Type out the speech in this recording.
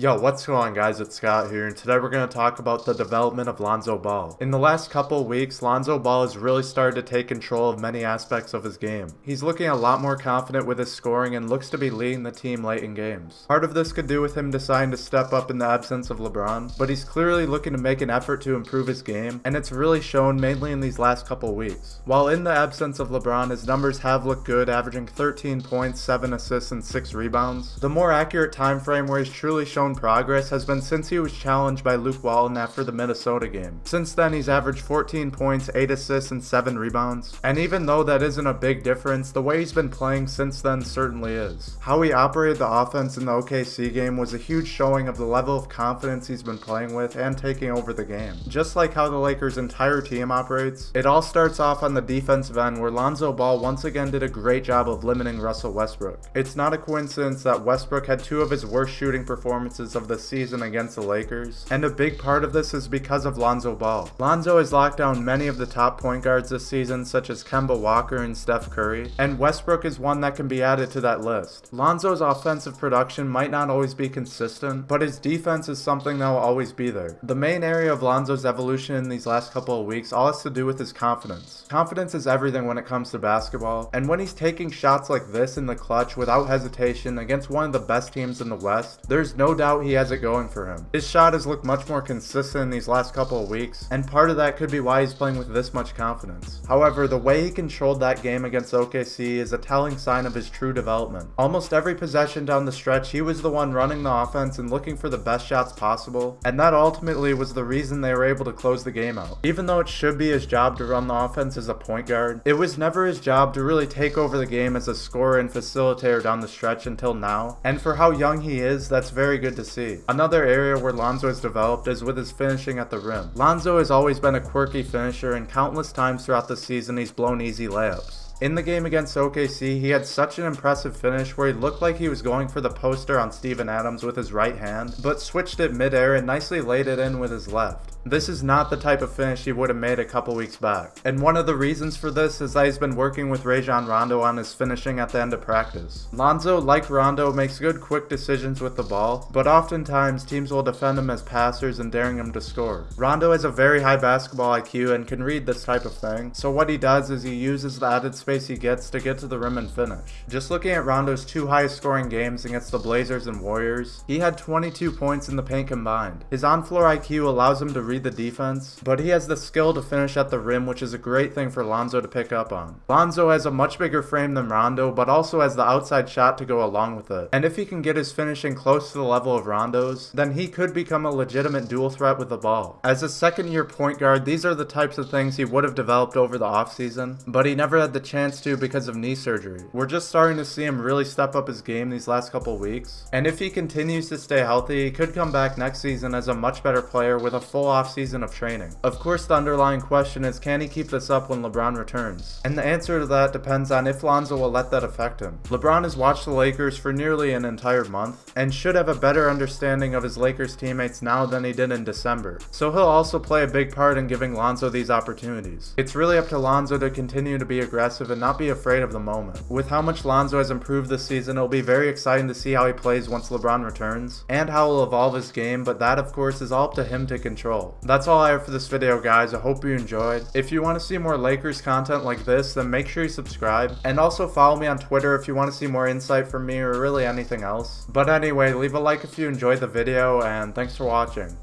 Yo, what's going on guys, it's Scott here, and today we're going to talk about the development of Lonzo Ball. In the last couple weeks, Lonzo Ball has really started to take control of many aspects of his game. He's looking a lot more confident with his scoring and looks to be leading the team late in games. Part of this could do with him deciding to step up in the absence of LeBron, but he's clearly looking to make an effort to improve his game, and it's really shown mainly in these last couple weeks. While in the absence of LeBron, his numbers have looked good, averaging 13 points, 7 assists, and 6 rebounds. The more accurate time frame where he's truly shown progress has been since he was challenged by Luke Walton after the Minnesota game. Since then, he's averaged 14 points, 8 assists, and 7 rebounds. And even though that isn't a big difference, the way he's been playing since then certainly is. How he operated the offense in the OKC game was a huge showing of the level of confidence he's been playing with and taking over the game. Just like how the Lakers' entire team operates, it all starts off on the defensive end where Lonzo Ball once again did a great job of limiting Russell Westbrook. It's not a coincidence that Westbrook had 2 of his worst shooting performances of the season against the Lakers, and a big part of this is because of Lonzo Ball. Lonzo has locked down many of the top point guards this season, such as Kemba Walker and Steph Curry, and Westbrook is one that can be added to that list. Lonzo's offensive production might not always be consistent, but his defense is something that will always be there. The main area of Lonzo's evolution in these last couple of weeks all has to do with his confidence. Confidence is everything when it comes to basketball, and when he's taking shots like this in the clutch without hesitation against one of the best teams in the West, there's no doubt he has it going for him. His shot has looked much more consistent in these last couple of weeks, and part of that could be why he's playing with this much confidence. However, the way he controlled that game against OKC is a telling sign of his true development. Almost every possession down the stretch, he was the one running the offense and looking for the best shots possible, and that ultimately was the reason they were able to close the game out. Even though it should be his job to run the offense as a point guard, it was never his job to really take over the game as a scorer and facilitator down the stretch until now, and for how young he is, that's very good to see. Another area where Lonzo has developed is with his finishing at the rim. Lonzo has always been a quirky finisher, and countless times throughout the season he's blown easy layups. In the game against OKC, he had such an impressive finish where he looked like he was going for the poster on Steven Adams with his right hand, but switched it mid-air and nicely laid it in with his left. This is not the type of finish he would have made a couple weeks back. And one of the reasons for this is that he's been working with Rajon Rondo on his finishing at the end of practice. Lonzo, like Rondo, makes good quick decisions with the ball, but oftentimes teams will defend him as passers and daring him to score. Rondo has a very high basketball IQ and can read this type of thing, so what he does is he uses the added space he gets to get to the rim and finish. Just looking at Rondo's 2 highest scoring games against the Blazers and Warriors, he had 22 points in the paint combined. His on-floor IQ allows him to read the defense, but he has the skill to finish at the rim, which is a great thing for Lonzo to pick up on. Lonzo has a much bigger frame than Rondo, but also has the outside shot to go along with it. And if he can get his finishing close to the level of Rondo's, then he could become a legitimate dual threat with the ball. As a second-year point guard, these are the types of things he would have developed over the offseason, but he never had the chance to because of knee surgery. We're just starting to see him really step up his game these last couple weeks, and if he continues to stay healthy, he could come back next season as a much better player with a full offseason of training. Of course, the underlying question is, can he keep this up when LeBron returns? And the answer to that depends on if Lonzo will let that affect him. LeBron has watched the Lakers for nearly an entire month, and should have a better understanding of his Lakers teammates now than he did in December, so he'll also play a big part in giving Lonzo these opportunities. It's really up to Lonzo to continue to be aggressive and not be afraid of the moment. With how much Lonzo has improved this season, it'll be very exciting to see how he plays once LeBron returns, and how he'll evolve his game, but that of course is all up to him to control. That's all I have for this video, guys. I hope you enjoyed. If you want to see more Lakers content like this, then make sure you subscribe, and also follow me on Twitter if you want to see more insight from me or really anything else. But anyway, leave a like if you enjoyed the video, and thanks for watching.